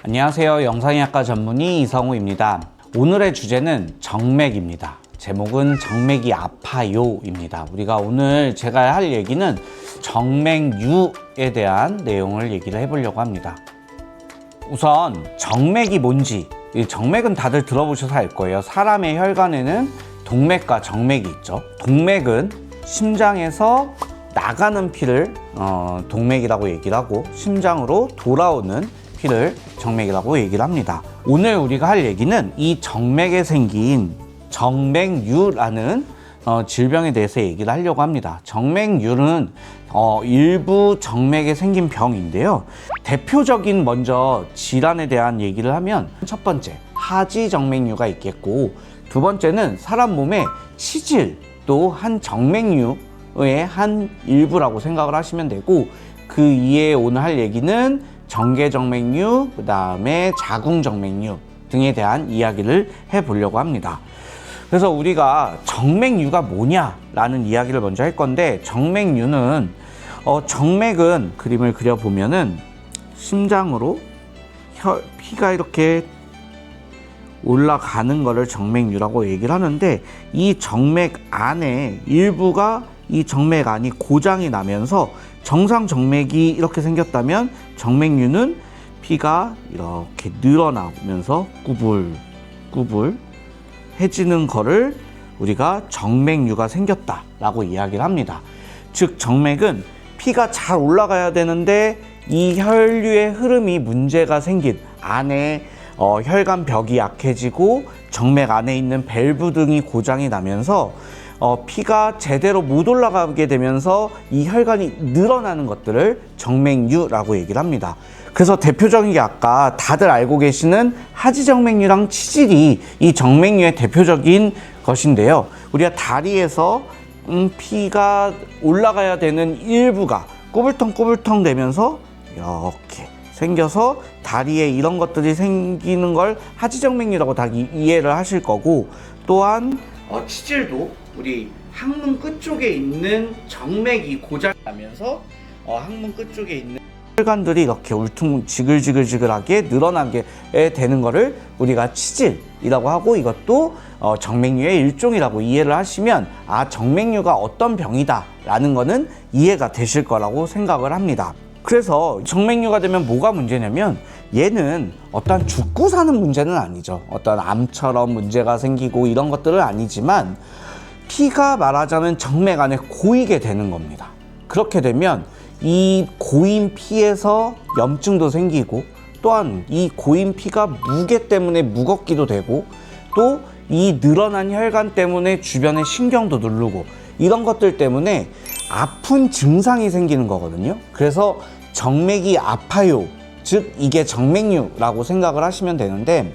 안녕하세요. 영상의학과 전문의 이성우입니다. 오늘의 주제는 정맥입니다. 제목은 정맥이 아파요입니다. 우리가 오늘 제가 할 얘기는 정맥류에 대한 내용을 얘기를 해보려고 합니다. 우선 정맥이 뭔지, 이 정맥은 다들 들어보셔서 알 거예요. 사람의 혈관에는 동맥과 정맥이 있죠. 동맥은 심장에서 나가는 피를 동맥이라고 얘기를 하고, 심장으로 돌아오는 피를 정맥이라고 얘기를 합니다. 오늘 우리가 할 얘기는 이 정맥에 생긴 정맥류라는 질병에 대해서 얘기를 하려고 합니다. 정맥류는 일부 정맥에 생긴 병인데요. 대표적인 먼저 질환에 대한 얘기를 하면 첫 번째, 하지정맥류가 있겠고, 두 번째는 사람 몸에 치질도 한 정맥류의 한 일부라고 생각을 하시면 되고, 그 이에 오늘 할 얘기는 정계정맥류, 그 다음에 자궁정맥류 등에 대한 이야기를 해보려고 합니다. 그래서 우리가 정맥류가 뭐냐라는 이야기를 먼저 할 건데, 정맥류는 정맥은 그림을 그려보면은 심장으로 피가 이렇게 올라가는 거를 정맥류라고 얘기를 하는데, 이 정맥 안에 일부가 이 정맥 안이 고장이 나면서 정상 정맥이 이렇게 생겼다면 정맥류는 피가 이렇게 늘어나면서 꾸불꾸불 해지는 거를 우리가 정맥류가 생겼다라고 이야기를 합니다. 즉 정맥은 피가 잘 올라가야 되는데 이 혈류의 흐름이 문제가 생긴, 안에 혈관벽이 약해지고 정맥 안에 있는 밸브 등이 고장이 나면서 피가 제대로 못 올라가게 되면서 이 혈관이 늘어나는 것들을 정맥류라고 얘기를 합니다. 그래서 대표적인 게 아까 다들 알고 계시는 하지정맥류랑 치질이 이 정맥류의 대표적인 것인데요. 우리가 다리에서 피가 올라가야 되는 일부가 꾸불텅꾸불텅 되면서 이렇게 생겨서 다리에 이런 것들이 생기는 걸 하지정맥류라고 다 이해를 하실 거고, 또한 치질도 우리 항문 끝쪽에 있는 정맥이 고장이 나면서 항문 끝쪽에 있는 혈관들이 이렇게 지글지글하게 늘어나게 되는 거를 우리가 치질이라고 하고, 이것도 정맥류의 일종이라고 이해를 하시면 정맥류가 어떤 병이다 라는 거는 이해가 되실 거라고 생각을 합니다. 그래서 정맥류가 되면 뭐가 문제냐면, 얘는 어떤 죽고 사는 문제는 아니죠. 어떤 암처럼 문제가 생기고 이런 것들은 아니지만 피가 말하자면 정맥 안에 고이게 되는 겁니다. 그렇게 되면 이 고인 피에서 염증도 생기고, 또한 이 고인 피가 무게 때문에 무겁기도 되고, 또 이 늘어난 혈관 때문에 주변의 신경도 누르고, 이런 것들 때문에 아픈 증상이 생기는 거거든요. 그래서 정맥이 아파요, 즉 이게 정맥류라고 생각을 하시면 되는데,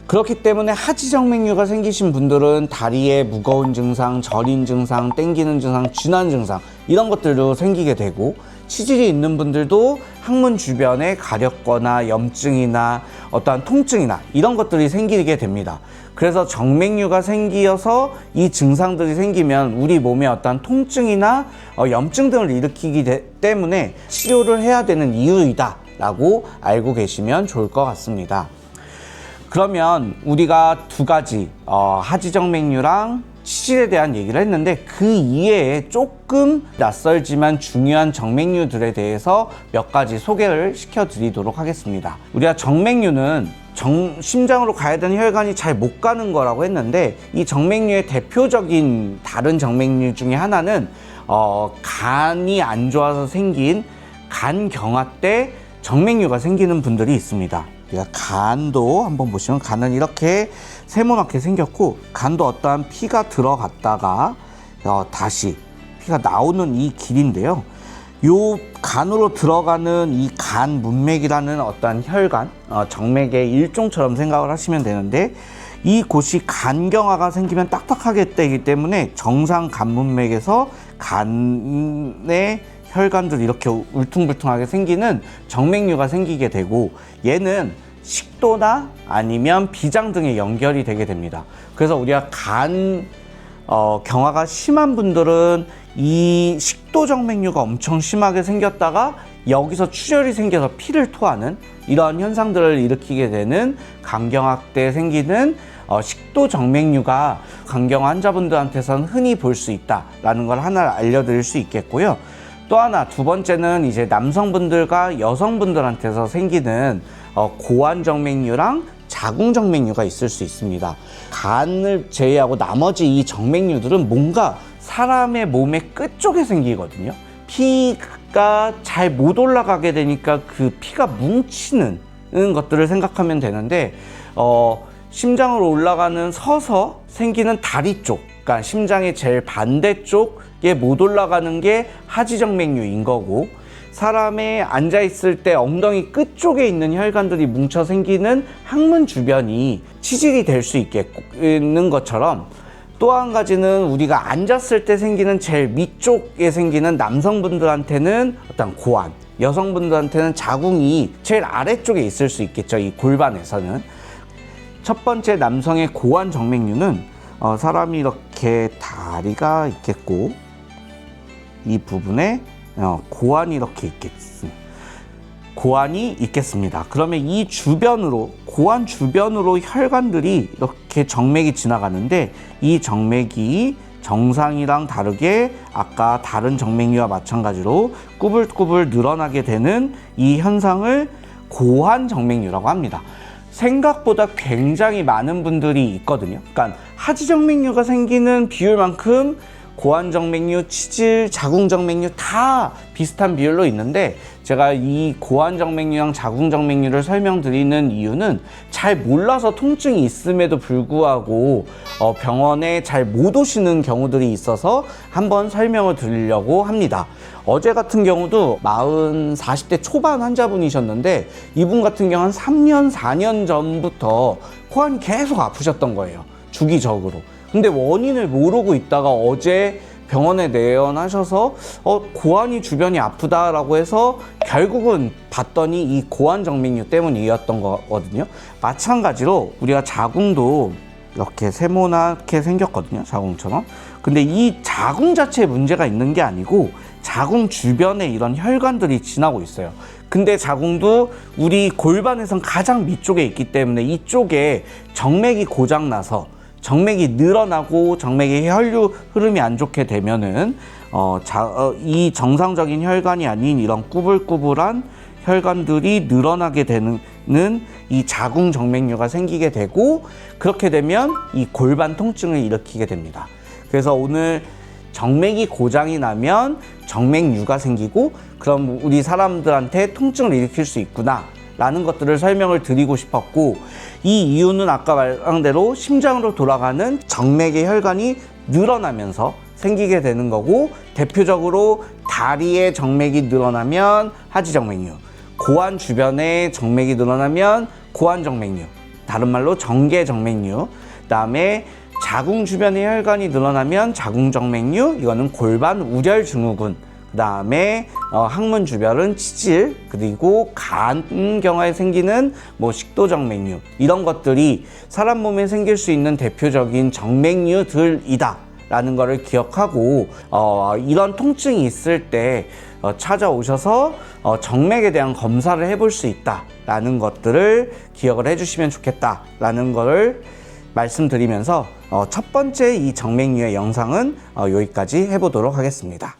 그렇기 때문에 하지정맥류가 생기신 분들은 다리에 무거운 증상, 저린 증상, 땡기는 증상, 쥐난 증상 이런 것들도 생기게 되고, 치질이 있는 분들도 항문 주변에 가렵거나 염증이나 어떠한 통증이나 이런 것들이 생기게 됩니다. 그래서 정맥류가 생기어서 이 증상들이 생기면 우리 몸에 어떠한 통증이나 염증 등을 일으키기 때문에 치료를 해야 되는 이유이다 라고 알고 계시면 좋을 것 같습니다. 그러면 우리가 두 가지 하지정맥류랑 치질에 대한 얘기를 했는데, 그 이외에 조금 낯설지만 중요한 정맥류들에 대해서 몇 가지 소개를 시켜드리도록 하겠습니다. 우리가 정맥류는 심장으로 가야 되는 혈관이 잘 못 가는 거라고 했는데, 이 정맥류의 대표적인 다른 정맥류 중에 하나는 간이 안 좋아서 생긴 간경화 때 정맥류가 생기는 분들이 있습니다. 우리가 간도 한번 보시면, 간은 이렇게 세모나게 생겼고, 간도 어떠한 피가 들어갔다가 다시 피가 나오는 이 길인데요. 요 간으로 들어가는 이 간 문맥이라는 어떠한 혈관, 정맥의 일종처럼 생각을 하시면 되는데, 이 곳이 간경화가 생기면 딱딱하게 되기 때문에 정상 간문맥에서 간의 혈관들이 이렇게 울퉁불퉁하게 생기는 정맥류가 생기게 되고, 얘는 식도나 아니면 비장 등에 연결이 되게 됩니다. 그래서 우리가 간 경화가 심한 분들은 이 식도정맥류가 엄청 심하게 생겼다가 여기서 출혈이 생겨서 피를 토하는 이러한 현상들을 일으키게 되는 강경학 때 생기는 식도 정맥류가 강경 환자분들한테선 흔히 볼 수 있다라는 걸 하나 알려드릴 수 있겠고요. 또 하나, 두 번째는 이제 남성분들과 여성분들한테서 생기는 고환정맥류랑 자궁정맥류가 있을 수 있습니다. 간을 제외하고 나머지 이 정맥류들은 뭔가 사람의 몸의 끝쪽에 생기거든요. 피가 잘 못 올라가게 되니까 그 피가 뭉치는 것들을 생각하면 되는데, 심장으로 올라가는 서서 생기는 다리 쪽, 그러니까 심장의 제일 반대쪽에 못 올라가는 게 하지정맥류인 거고, 사람의 앉아있을 때 엉덩이 끝쪽에 있는 혈관들이 뭉쳐 생기는 항문 주변이 치질이 될 수 있는 것처럼, 또 한 가지는 우리가 앉았을 때 생기는 제일 밑쪽에 생기는 남성분들한테는 어떤 고환, 여성분들한테는 자궁이 제일 아래쪽에 있을 수 있겠죠. 이 골반에서는. 첫 번째 남성의 고환 정맥류는 사람이 이렇게 다리가 있겠고, 이 부분에 고환이 이렇게 고환이 있겠습니다. 그러면 이 주변으로, 고환 주변으로 혈관들이 이렇게 정맥이 지나가는데, 이 정맥이 정상이랑 다르게 아까 다른 정맥류와 마찬가지로 꾸불꾸불 늘어나게 되는 이 현상을 고환 정맥류라고 합니다. 생각보다 굉장히 많은 분들이 있거든요. 그러니까 하지정맥류가 생기는 비율만큼 고환정맥류, 치질, 자궁정맥류 다 비슷한 비율로 있는데, 제가 이 고환정맥류랑 자궁정맥류를 설명드리는 이유는 잘 몰라서 통증이 있음에도 불구하고 병원에 잘 못 오시는 경우들이 있어서 한번 설명을 드리려고 합니다. 어제 같은 경우도 40대 초반 환자분이셨는데, 이분 같은 경우는 3년, 4년 전부터 고환이 계속 아프셨던 거예요. 주기적으로. 근데 원인을 모르고 있다가 어제 병원에 내원하셔서 고환이 주변이 아프다라고 해서 결국은 봤더니 이 고환정맥류 때문이었던 거거든요. 마찬가지로 우리가 자궁도 이렇게 세모나게 생겼거든요. 자궁처럼. 근데 이 자궁 자체에 문제가 있는 게 아니고 자궁 주변에 이런 혈관들이 지나고 있어요. 근데 자궁도 우리 골반에선 가장 밑쪽에 있기 때문에 이쪽에 정맥이 고장나서 정맥이 늘어나고 정맥의 혈류 흐름이 안 좋게 되면은 이 정상적인 혈관이 아닌 이런 꾸불꾸불한 혈관들이 늘어나게 되는 이 자궁 정맥류가 생기게 되고, 그렇게 되면 이 골반 통증을 일으키게 됩니다. 그래서 오늘 정맥이 고장이 나면 정맥류가 생기고, 그럼 우리 사람들한테 통증을 일으킬 수 있구나 라는 것들을 설명을 드리고 싶었고, 이 이유는 아까 말한 대로 심장으로 돌아가는 정맥의 혈관이 늘어나면서 생기게 되는 거고, 대표적으로 다리에 정맥이 늘어나면 하지정맥류, 고환 주변에 정맥이 늘어나면 고환정맥류, 다른 말로 정계정맥류, 그 다음에 자궁 주변의 혈관이 늘어나면 자궁정맥류, 이거는 골반 우렬 증후군, 그 다음에 항문 주변은 치질, 그리고 간 경화에 생기는 식도정맥류, 이런 것들이 사람 몸에 생길 수 있는 대표적인 정맥류들이다 라는 것을 기억하고, 이런 통증이 있을 때 찾아오셔서 정맥에 대한 검사를 해볼 수 있다 라는 것들을 기억을 해주시면 좋겠다 라는 것을 말씀드리면서 첫 번째 이 정맥류의 영상은 여기까지 해보도록 하겠습니다.